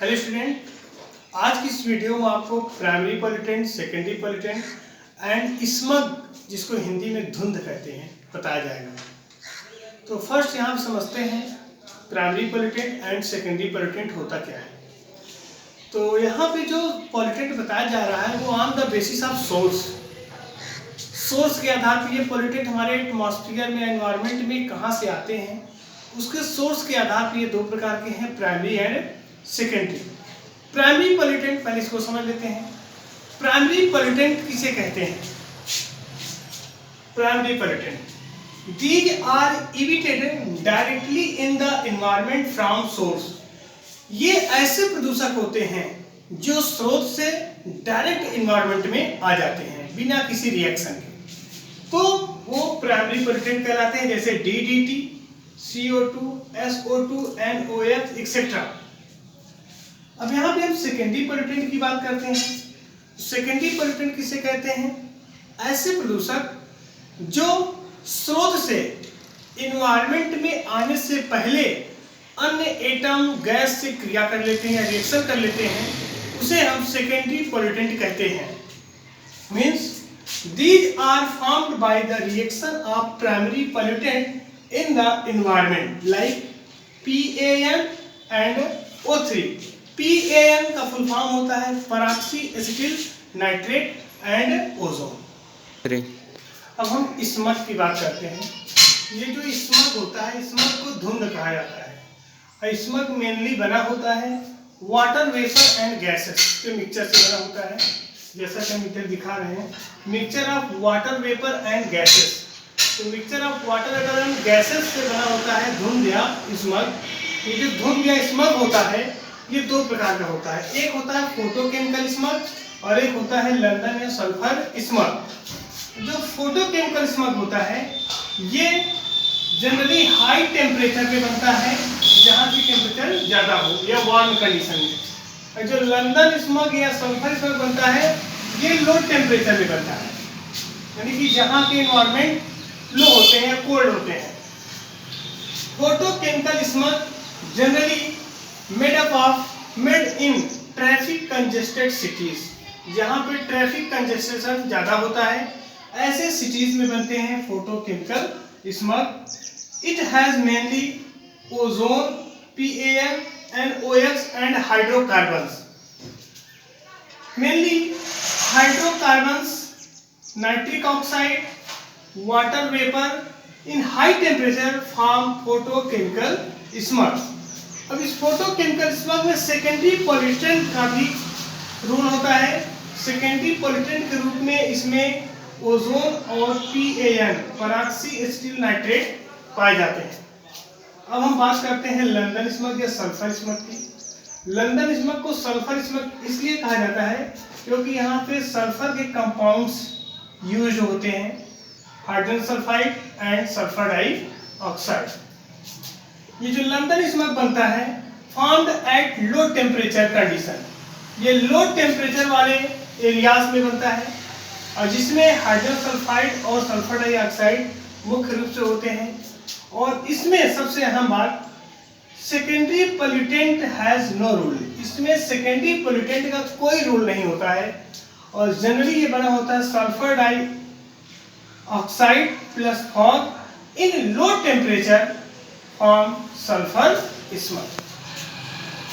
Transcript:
Hello student, आज की इस वीडियो में आपको primary pollutant, secondary pollutant and smug, जिसको हिंदी में धुंध कहते हैं, बताया जाएगा। तो फर्स्ट यहाँ समझते हैं primary pollutant and secondary pollutant होता क्या है। तो यहाँ पे जो पॉल्यूटेंट बताया जा रहा है वो on the basis of source के आधार पर ये पॉल्यूटेंट हमारे एटमॉस्फेयर में, एनवायरनमेंट में कहाँ से आते हैं, उसके सोर्स के आधार पर ये दो प्रकार के हैं, primary and secondary. Primary pollutant, पहले इसको समझ लेते हैं। प्राइमरी पॉल्यूटेंट किसे कहते हैं? Primary pollutant these are emitted directly in the environment from source. ये ऐसे प्रदूषक होते हैं जो स्रोत से डायरेक्ट एनवायरनमेंट में आ जाते हैं बिना किसी रिएक्शन के, तो वो प्राइमरी पॉल्यूटेंट कहलाते हैं, जैसे DDT, CO2, SO2, NOx etcetera. अब यहाँ पे हम सेकेंडरी पॉल्यूटेंट की बात करते हैं। सेकेंडरी पॉल्यूटेंट किसे कहते हैं? ऐसे प्रदूषक जो स्रोत से एनवायरनमेंट में आने से पहले अन्य एटम, गैस से क्रिया कर लेते हैं या रिएक्शन कर लेते हैं, उसे हम सेकेंडरी पॉल्यूटेंट कहते हैं। Means these are formed by the reaction of primary pollutant in the environment like PAN and O3। PAN का फुल फॉर्म होता है पराक्सी एसिटिल नाइट्रेट एंड ओजोन। अब हम स्मग की बात करते हैं। ये जो स्मग होता है, स्मग को धुंध कहा जाता है। स्मग मेनली बना होता है वाटर वेपर एंड गैसेस के मिक्सचर से बना होता है, जैसा कि हम इधर दिखा रहे हैं, mixture of water vapour and gases. तो mixture of water vapour and gases से बना होता है धुंध या स्मग। ये जो धुंध या स्मग होता है ये दो प्रकार का होता है, एक होता है फोटोकेमिकल स्मग और एक होता है लंदन या सल्फर स्मग। जो फोटोकेमिकल स्मग होता है ये जनरली हाई टेम्परेचर पे बनता है, जहाँ की टेम्परेचर ज़्यादा हो या वार्म कंडीशन में। जो लंदन स्मग या सल्फर स्मग बनता है ये लो टेम्परेचर में बनता है, यानी कि जहाँ के एनवायरनमेंट लो होते हैं या कोल्ड होते हैं। Photochemical smug generally made in traffic congested cities, जहाँ पे ट्रैफिक कंजेस्टेशन ज़्यादा होता है ऐसे सिटीज में बनते हैं photochemical smug. It has mainly ozone, PAN, NOx and hydrocarbons. Mainly hydrocarbons, nitric oxide, water vapour in high temperature form photochemical smug. अब इस फोटोकेमिकल स्मग में सेकेंडरी पॉल्यूटेंट का भी रोल होता है। सेकेंडरी पॉल्यूटेंट के रूप में इसमें ओजोन और PAN, पराक्सी एसिटिल नाइट्रेट, पाए जाते हैं। अब हम बात करते हैं लंदन स्मग या सल्फर स्मग की। लंदन स्मग को सल्फर स्मग इसलिए कहा जाता है क्योंकि यहाँ पे सल्फर के कंपाउंड्स यूज होते हैं, hydrogen sulphide and sulphur dioxide. ये जो लंदन स्मग बनता है formed at low temperature condition, ये लो टेम्परेचर वाले एरियाज में बनता है और जिसमें हाइड्रोजन सल्फाइड और सल्फर डाइऑक्साइड मुख्य रूप से होते हैं। और इसमें सबसे अहम बात, secondary pollutant has no rule. इसमें सेकेंडरी पॉल्यूटेंट का कोई रूल नहीं होता है और जनरली ये बना होता है सल्फर डाइऑक्साइड प्लस फॉग इन low temperature form sulphur smug.